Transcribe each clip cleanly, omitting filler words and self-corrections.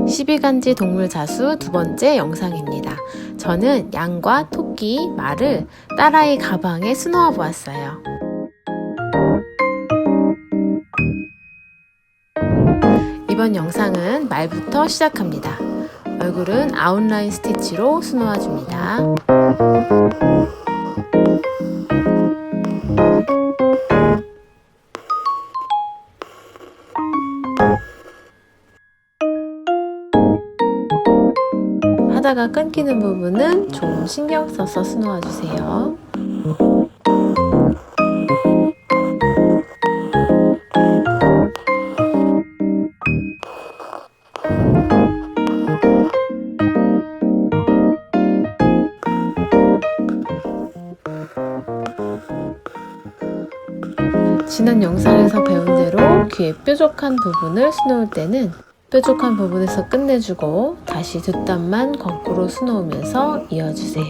12간지 동물 자수 두 번째 영상입니다. 저는 양과 토끼, 말을 딸아이 가방에 수놓아 보았어요. 이번 영상은 말부터 시작합니다. 얼굴은 아웃라인 스티치로 수놓아 줍니다. 하다가 끊기는 부분은 좀 신경 써서 수놓아 주세요. 지난 영상에서 배운 대로 귀에 뾰족한 부분을 수놓을 때는 뾰족한 부분에서 끝내주고 다시 뒷단만 거꾸로 수놓으면서 이어주세요.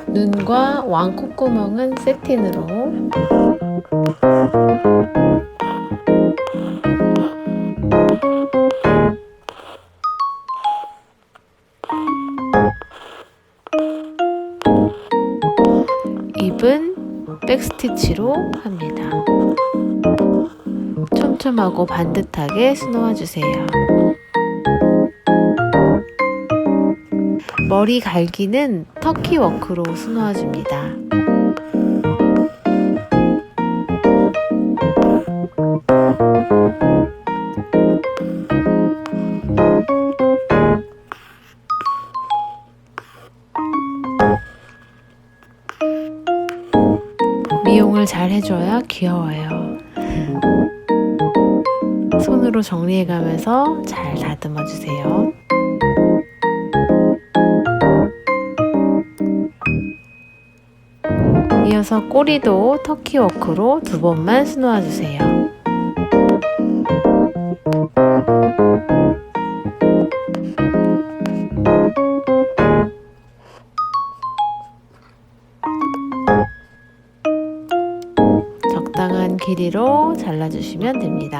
눈과 왕 콧구멍은 세틴으로, 입은 백스티치로 합니다. 촘촘하고 반듯하게 수놓아 주세요. 머리 갈기는 터키 워크로 수놓아 줍니다. 미용을 잘 해줘야 귀여워요. 손으로 정리해가면서 잘 다듬어 주세요. 이어서 꼬리도 터키 워크로 2번만 수놓아 주세요. 적당한 길이로 잘라주시면 됩니다.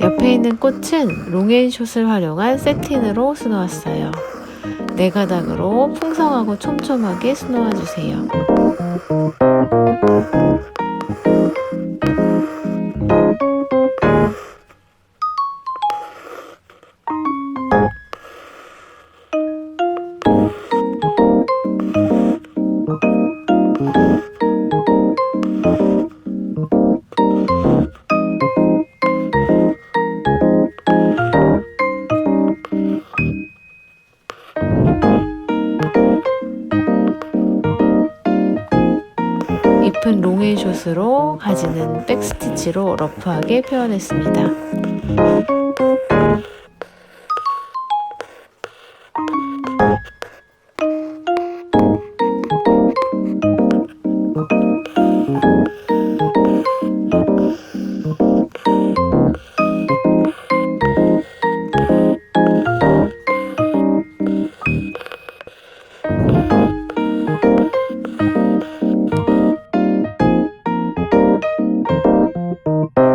옆에 있는 꽃은 롱앤숏을 활용한 세틴으로 수놓았어요. 4가닥으로 풍성하고 촘촘하게 수놓아 주세요. 잎은 롱앤숏으로, 가지는 백스티치로 러프하게 표현했습니다.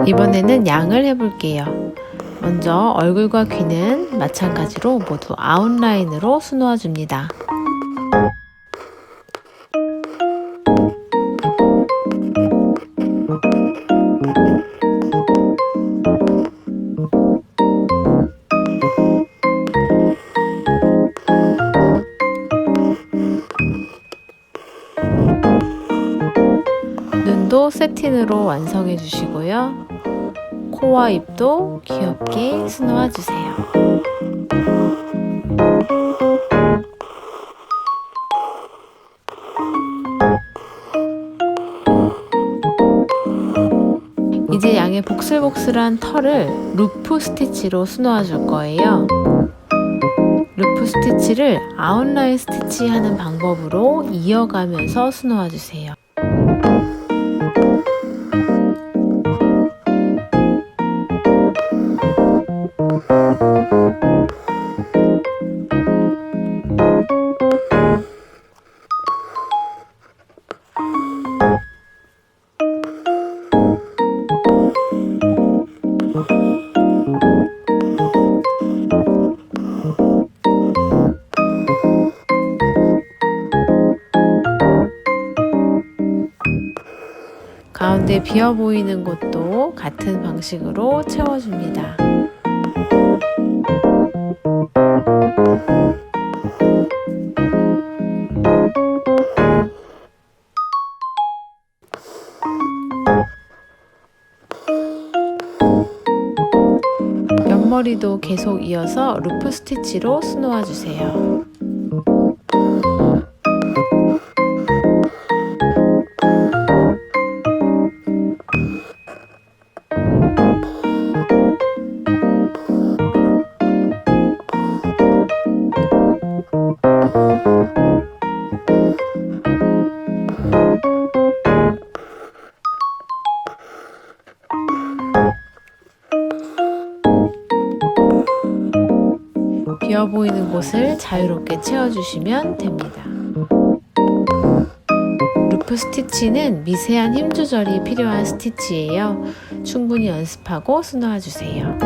이번에는 양을 해볼게요. 먼저 얼굴과 귀는 마찬가지로 모두 아웃라인으로 수놓아 줍니다. 눈도 세틴으로 완성해 주시고요. 코와 입도 귀엽게 수놓아 주세요. 이제 양의 복슬복슬한 털을 루프 스티치로 수놓아 줄 거예요. 루프 스티치를 아웃라인 스티치 하는 방법으로 이어가면서 수놓아 주세요. 가운데 비어 보이는 곳도 같은 방식으로 채워줍니다. 옆머리도 계속 이어서 루프 스티치로 수놓아 주세요. 비어 보이는 곳을 자유롭게 채워주시면 됩니다. 루프 스티치는 미세한 힘 조절이 필요한 스티치예요. 충분히 연습하고 수놓아 주세요.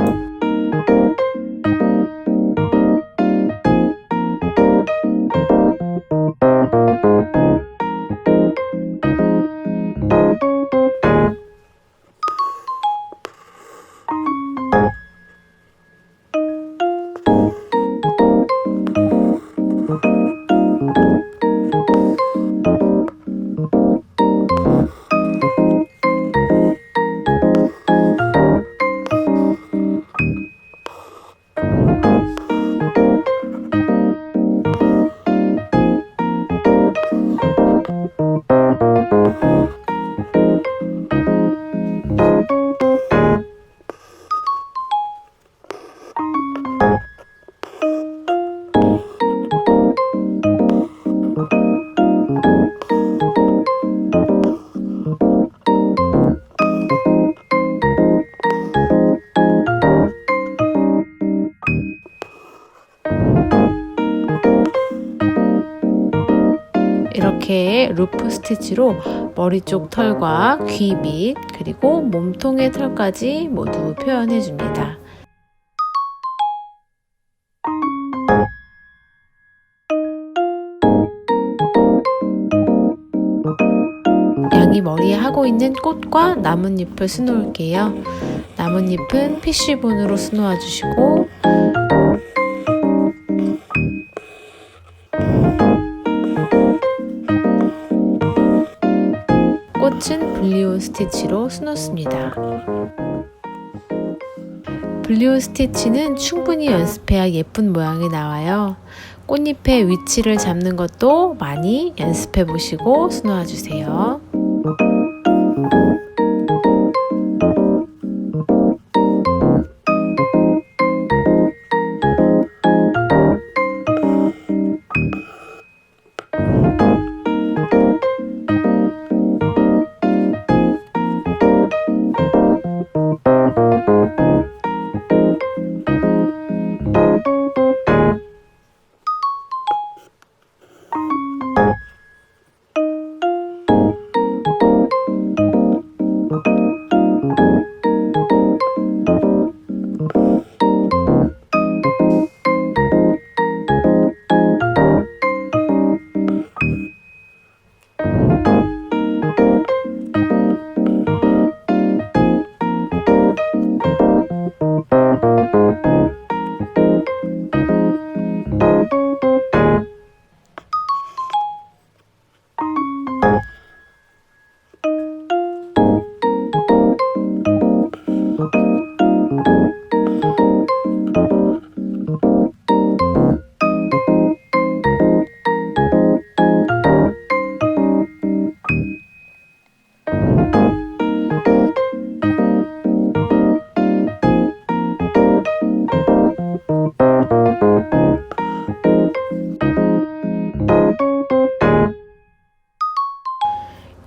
이렇게 루프 스티치로 머리 쪽 털과 귀 밑 그리고 몸통의 털까지 모두 표현해 줍니다. 양이 머리에 하고 있는 꽃과 나뭇잎을 수놓을게요. 나뭇잎은 피쉬본으로 수놓아 주시고 꽃은 분리온 스티치로 수놓습니다. 분리온 스티치는 충분히 연습해야 예쁜 모양이 나와요. 꽃잎의 위치를 잡는 것도 많이 연습해 보시고 수놓아 주세요.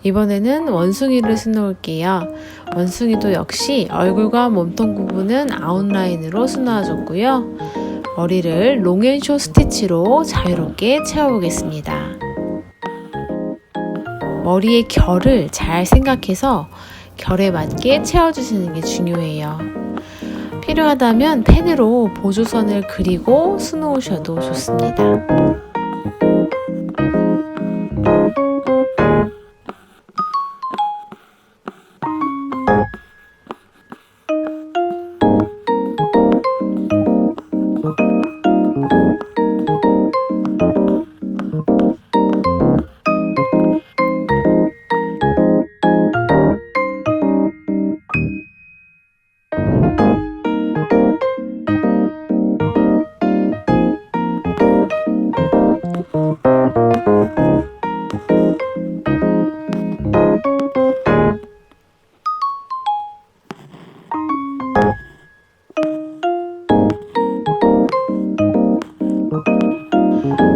이번에는 원숭이를 수놓을게요. 원숭이도 역시 얼굴과 몸통 부분은 아웃라인으로 수놓아줬고요. 머리를 롱앤쇼 스티치로 자유롭게 채워보겠습니다. 머리의 결을 잘 생각해서 결에 맞게 채워주시는 게 중요해요. 필요하다면 펜으로 보조선을 그리고 수놓으셔도 좋습니다.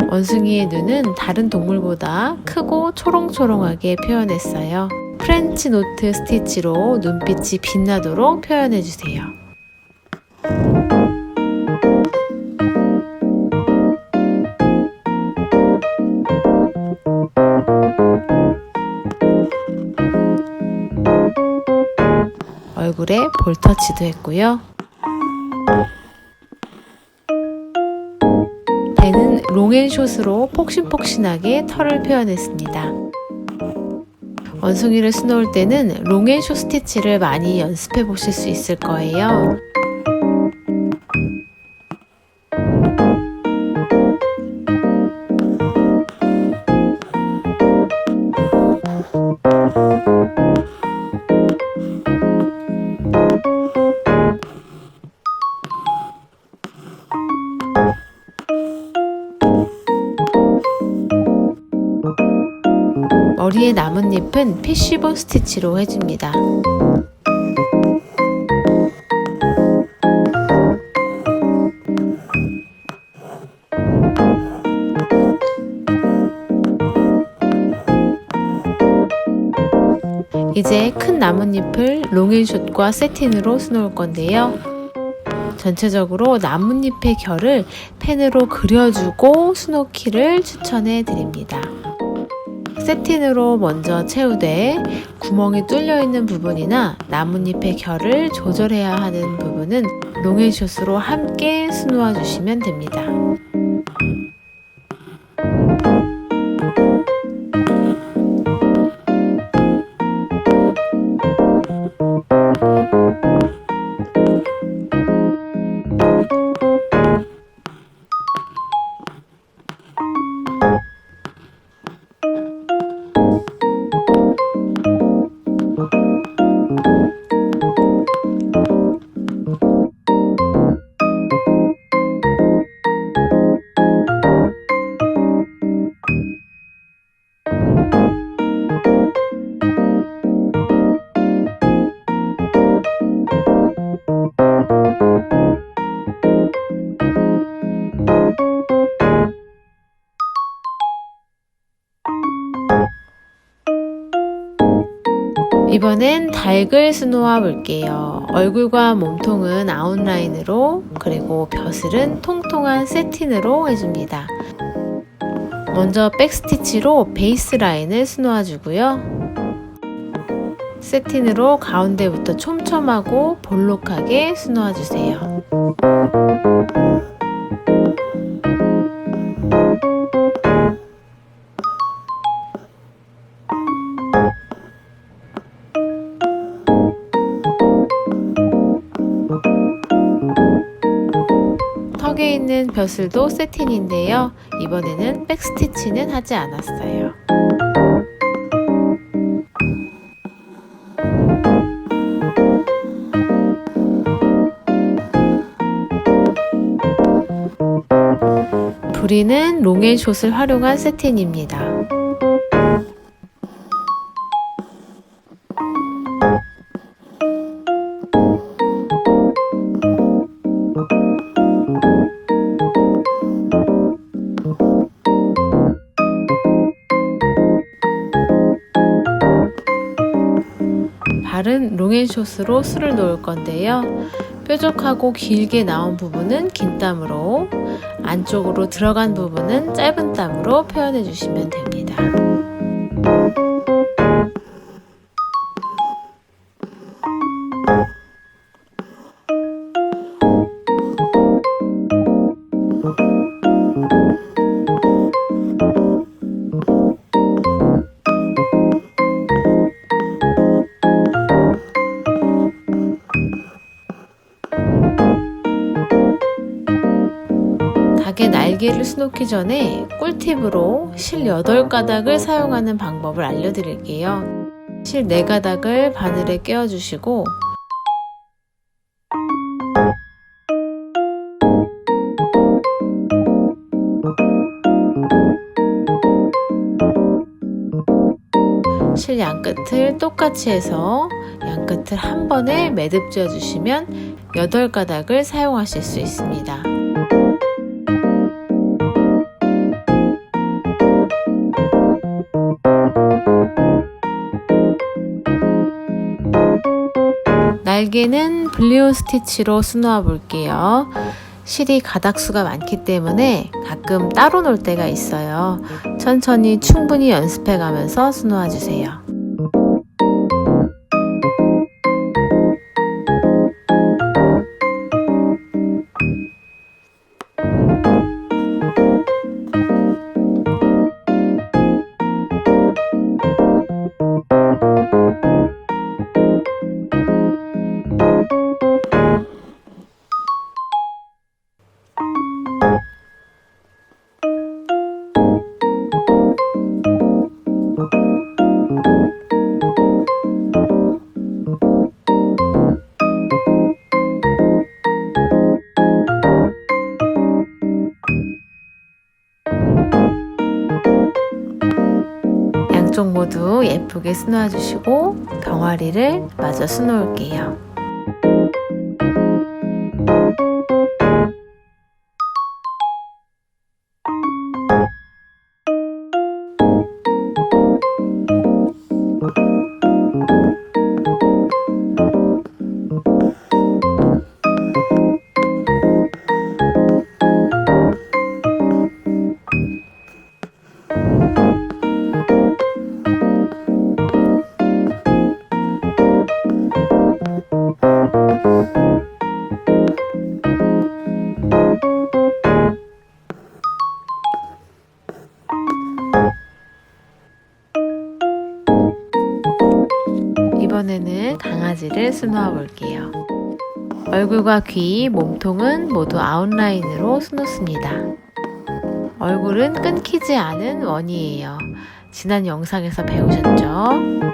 원숭이의 눈은 다른 동물보다 크고 초롱초롱하게 표현했어요. 프렌치 노트 스티치로 눈빛이 빛나도록 표현해주세요. 얼굴에 볼터치도 했고요. 배는 롱앤숏으로 폭신폭신하게 털을 표현했습니다. 원숭이를 수놓을 때는 롱앤숏 스티치를 많이 연습해 보실 수 있을 거예요. 머리의 나뭇잎은 피쉬볼 스티치로 해줍니다. 이제 큰 나뭇잎을 롱앤숏과 세틴으로 수놓을 건데요. 전체적으로 나뭇잎의 결을 펜으로 그려주고 수놓기를 추천해 드립니다. 세틴으로 먼저 채우되 구멍이 뚫려 있는 부분이나 나뭇잎의 결을 조절해야 하는 부분은 롱앤숏으로 함께 수놓아 주시면 됩니다. 이번엔 닭을 수놓아 볼게요. 얼굴과 몸통은 아웃라인으로, 그리고 벼슬은 통통한 세틴으로 해줍니다. 먼저 백스티치로 베이스 라인을 수놓아 주고요. 세틴으로 가운데부터 촘촘하고 볼록하게 수놓아 주세요. 턱에 있는 벼슬도 세틴인데요. 이번에는 백스티치는 하지 않았어요. 부리는 롱앤숏을 활용한 세틴입니다. 발은 롱앤숏으로 술을 놓을 건데요. 뾰족하고 길게 나온 부분은 긴 땀으로, 안쪽으로 들어간 부분은 짧은 땀으로 표현해 주시면 됩니다. 닭의 날개를 수놓기 전에 꿀팁으로 실 8가닥을 사용하는 방법을 알려드릴게요. 실 4가닥을 바늘에 끼워주시고 실 양끝을 똑같이 해서 양끝을 한 번에 매듭 지어주시면 8가닥을 사용하실 수 있습니다. 날개는 분리온 스티치로 수놓아 볼게요. 실이 가닥수가 많기 때문에 가끔 따로 놓을 때가 있어요. 천천히 충분히 연습해 가면서 수놓아 주세요. 양쪽 모두 예쁘게 수놓아 주시고 병아리를 마저 수놓을게요. 이번에는 강아지를 수놓아 볼게요. 얼굴과 귀, 몸통은 모두 아웃라인으로 수놓습니다. 얼굴은 끊기지 않은 원이에요. 지난 영상에서 배우셨죠?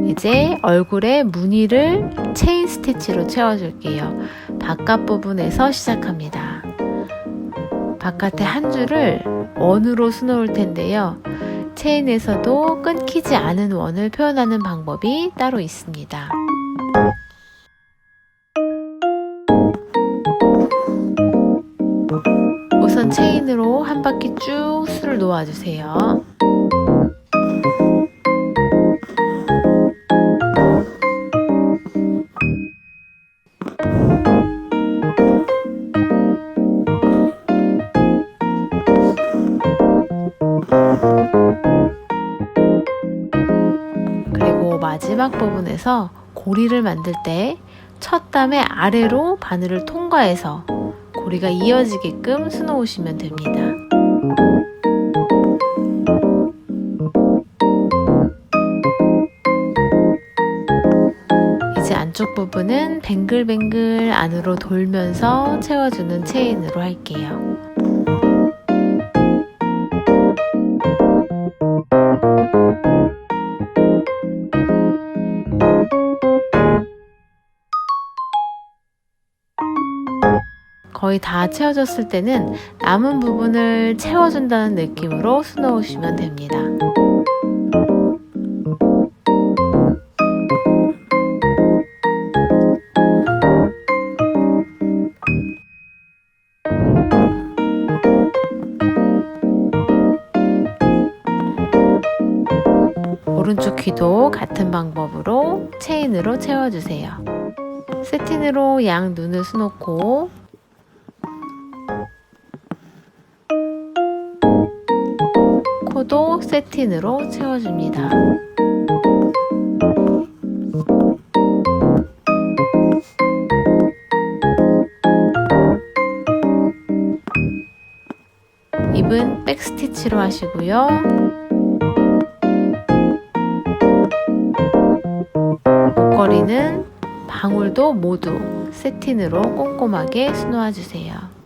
이제 얼굴에 무늬를 체인 스티치로 채워줄게요. 바깥 부분에서 시작합니다. 바깥에 한 줄을 원으로 수놓을 텐데요. 체인에서도 끊기지 않은 원을 표현하는 방법이 따로 있습니다. 우선 체인으로 한 바퀴 쭉 술을 놓아주세요. 그리고 마지막 부분에서 고리를 만들 때 첫 땀의 아래로 바늘을 통과해서 고리가 이어지게끔 수놓으시면 됩니다. 이제 안쪽 부분은 뱅글뱅글 안으로 돌면서 채워주는 체인으로 할게요. 거의 다 채워졌을 때는 남은 부분을 채워준다는 느낌으로 수놓으시면 됩니다. 오른쪽 귀도 같은 방법으로 체인으로 채워주세요. 세틴으로 양 눈을 수놓고 코도 세틴으로 채워줍니다. 입은 백스티치로 하시고요. 목걸이는 방울도 모두 세틴으로 꼼꼼하게 수놓아주세요.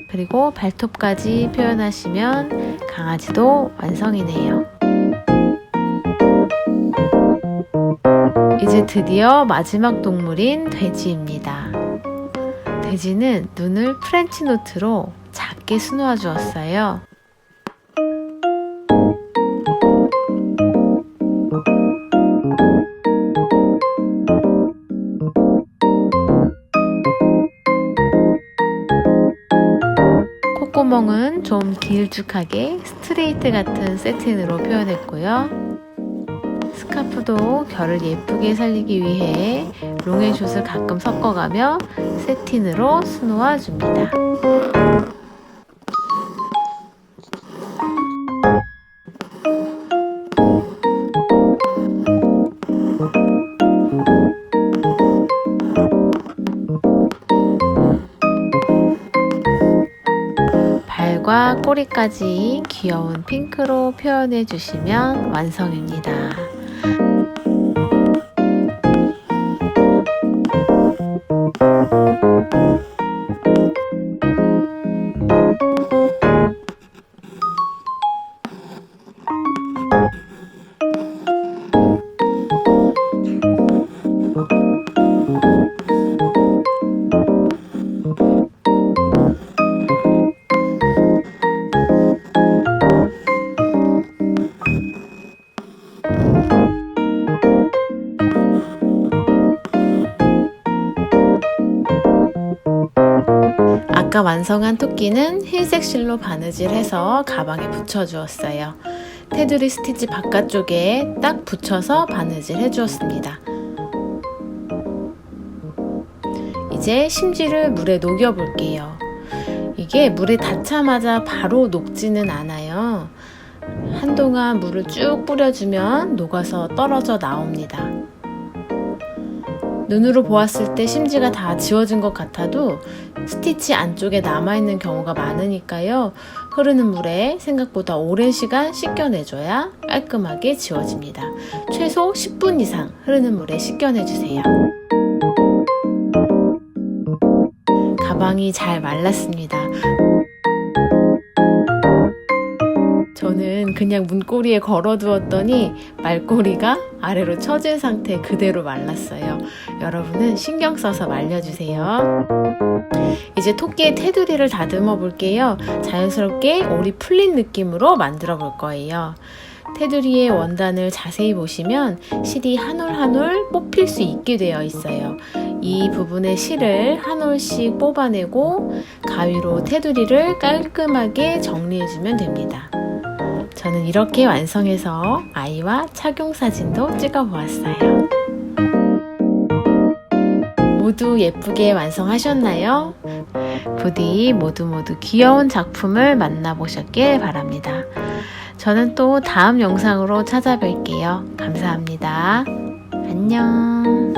그리고 발톱까지 표현하시면 강아지도 완성이네요. 이제 드디어 마지막 동물인 돼지입니다. 돼지는 눈을 프렌치 노트로 작게 수놓아 주었어요. 콧구멍은 좀 길쭉하게 스트레이트 같은 세틴으로 표현했고요. 스카프도 결을 예쁘게 살리기 위해 롱앤숏을 가끔 섞어가며 세틴으로 수놓아 줍니다. 발과 꼬리까지 귀여운 핑크로 표현해 주시면 완성입니다. 아까 완성한 토끼는 흰색 실로 바느질해서 가방에 붙여주었어요. 테두리 스티치 바깥쪽에 딱 붙여서 바느질 해주었습니다. 이제 심지를 물에 녹여 볼게요. 이게 물에 닿자마자 바로 녹지는 않아요. 한동안 물을 쭉 뿌려주면 녹아서 떨어져 나옵니다. 눈으로 보았을 때 심지가 다 지워진 것 같아도 스티치 안쪽에 남아있는 경우가 많으니까요. 흐르는 물에 생각보다 오랜 시간 씻겨내줘야 깔끔하게 지워집니다. 최소 10분 이상 흐르는 물에 씻겨내주세요. 가방이 잘 말랐습니다. 저는 그냥 문고리에 걸어두었더니 말고리가 아래로 처진 상태 그대로 말랐어요. 여러분은 신경 써서 말려주세요. 이제 토끼의 테두리를 다듬어 볼게요. 자연스럽게 올이 풀린 느낌으로 만들어 볼 거예요. 테두리의 원단을 자세히 보시면 실이 한 올 한 올 뽑힐 수 있게 되어 있어요. 이 부분의 실을 한 올씩 뽑아내고 가위로 테두리를 깔끔하게 정리해주면 됩니다. 저는 이렇게 완성해서 아이와 착용 사진도 찍어 보았어요. 모두 예쁘게 완성하셨나요? 부디 모두 귀여운 작품을 만나보셨길 바랍니다. 저는 또 다음 영상으로 찾아뵐게요. 감사합니다. 안녕.